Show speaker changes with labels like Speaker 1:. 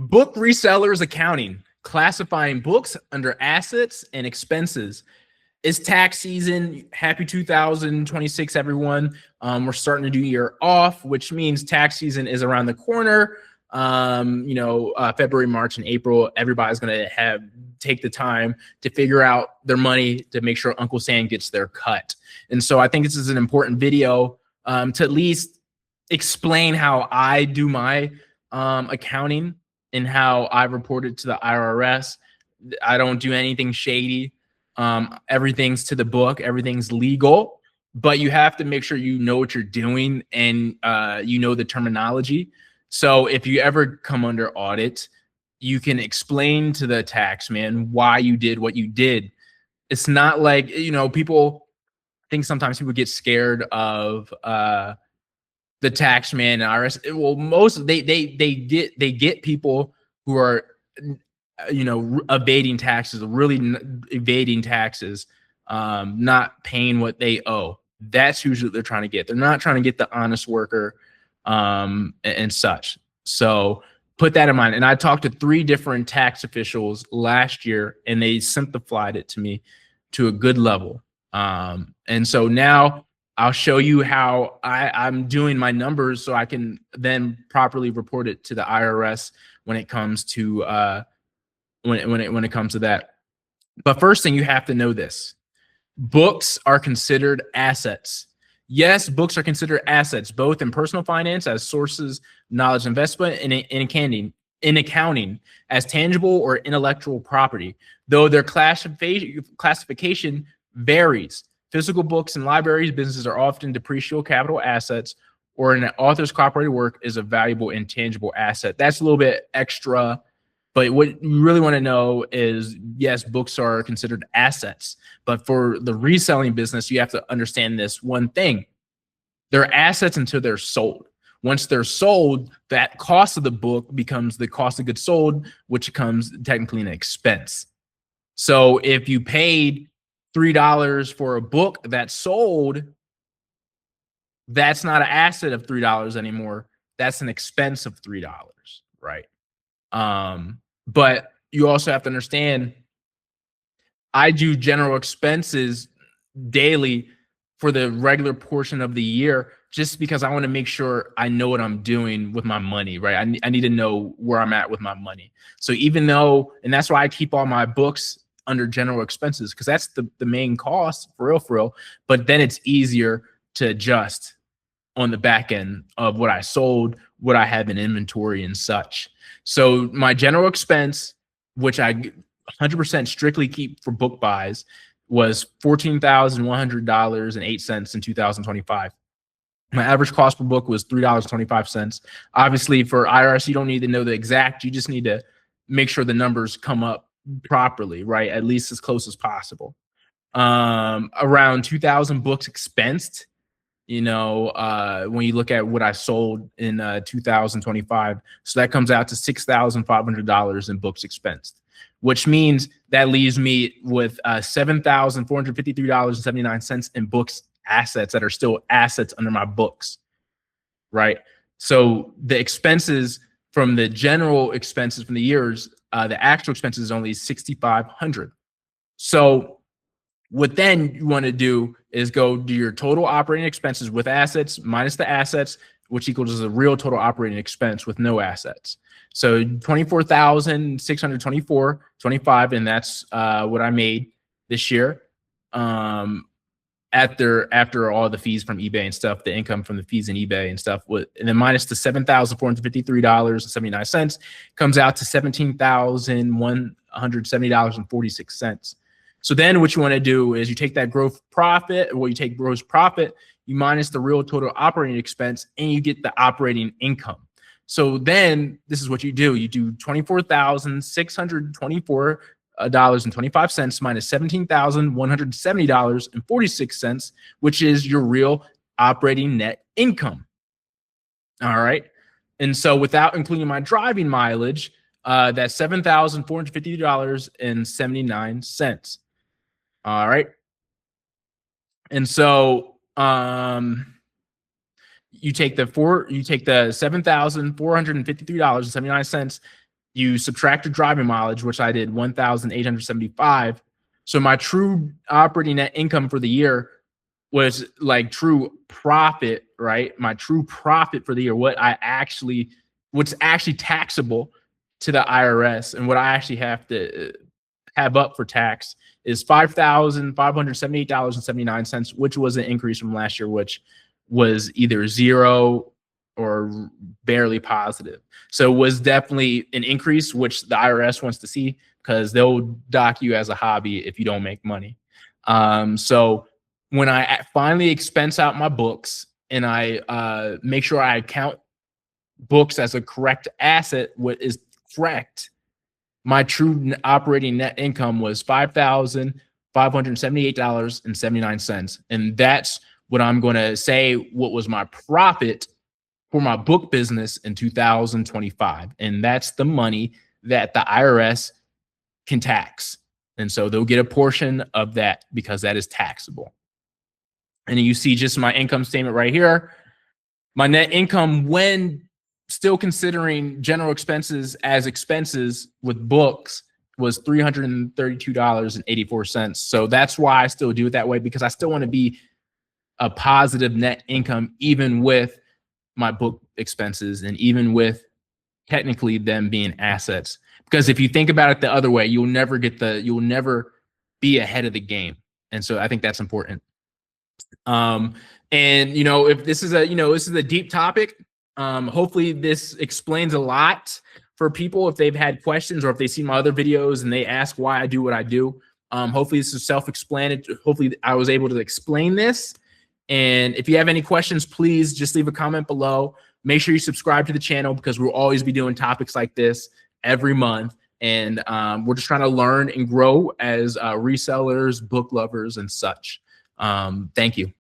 Speaker 1: Book resellers accounting, classifying books under assets and expenses. It's tax season. Happy 2026, everyone. We're starting to do year off, which means tax season is around the corner. February, March, and April, everybody's going to take the time to figure out their money to make sure Uncle Sam gets their cut. And so I think this is an important video to at least explain how I do my accounting and how I report it to the IRS. I don't do anything shady. Everything's to the book. Everything's legal, but you have to make sure you know what you're doing and you know the terminology. So if you ever come under audit, you can explain to the tax man why you did what you did. It's not like, people think sometimes people get scared of the tax man and IRS. Well, most they get people who are evading taxes, evading taxes, not paying what they owe. That's usually what they're trying to get. They're not trying to get the honest worker and such. So put that in mind. And I talked to 3 different tax officials last year, and they simplified it to me to a good level. And so now I'll show you how I'm doing my numbers so I can then properly report it to the IRS when it comes to when it comes to that. But first thing, you have to know this: books are considered assets. Yes, books are considered assets, both in personal finance as sources, knowledge, investment, and in accounting as tangible or intellectual property, though their classification varies. Physical books in libraries, businesses are often depreciable capital assets, or an author's copyrighted work is a valuable intangible asset. That's a little bit extra, but what you really want to know is, yes, books are considered assets, but for the reselling business, you have to understand this one thing: they're assets until they're sold. Once they're sold, that cost of the book becomes the cost of goods sold, which becomes technically an expense. So if you paid $3 for a book that's sold, that's not an asset of $3 anymore. That's an expense of $3, right? But you also have to understand, I do general expenses daily for the regular portion of the year, just because I want to make sure I know what I'm doing with my money, right? I need to know where I'm at with my money. So even though, and that's why I keep all my books under general expenses, because that's the main cost for real. But then it's easier to adjust on the back end of what I sold, what I have in inventory and such. So my general expense, which I 100% strictly keep for book buys, was $14,100.08 in 2025. My average cost per book was $3.25. Obviously, for IRS, you don't need to know the exact. You just need to make sure the numbers come up properly, right? At least as close as possible. Around 2,000 books expensed. When you look at what I sold in 2025, so that comes out to $6,500 in books expensed, which means that leaves me with $7,453.79 in books assets that are still assets under my books, right? So the expenses from the general expenses from the years, the actual expenses is only $6,500. So what then you want to do is go do your total operating expenses with assets minus the assets, which equals the real total operating expense with no assets. So 24,624.25, and that's what I made this year. After all the fees from eBay and stuff, the income from the fees in eBay and stuff, and then minus the $7,453.79 comes out to $17,170.46. So then what you want to do is you take that gross profit, you take gross profit, you minus the real total operating expense, and you get the operating income. So then this is what you do. You do $24,624.25 minus $17,170.46, which is your real operating net income. All right. And so without including my driving mileage, that's $7,450.79. All right. And so you take the $7,453.79. you subtract the driving mileage, which I did 1,875. So my true operating net income for the year was like true profit, right? My true profit for the year, what's actually taxable to the IRS and what I actually have to have up for tax is $5,578.79, which was an increase from last year, which was either zero or barely positive. So it was definitely an increase, which the IRS wants to see because they'll dock you as a hobby if you don't make money. So when I finally expense out my books and I make sure I count books as a correct asset, what is correct, my true operating net income was $5,578.79. And that's what I'm going to say what was my profit for my book business in 2025. And that's the money that the IRS can tax. And so they'll get a portion of that because that is taxable. And you see just my income statement right here. My net income when still considering general expenses as expenses with books was $332.84. So that's why I still do it that way, because I still want to be a positive net income, even with my book expenses and even with technically them being assets. Because if you think about it the other way, you'll never be ahead of the game. And so I think that's important. And if this is a deep topic, hopefully this explains a lot for people if they've had questions or if they've seen my other videos and they ask why I do what I do. Hopefully this is self-explanatory. Hopefully I was able to explain this. And if you have any questions, please just leave a comment below. Make sure you subscribe to the channel because we'll always be doing topics like this every month. And we're just trying to learn and grow as resellers, book lovers, and such. Thank you.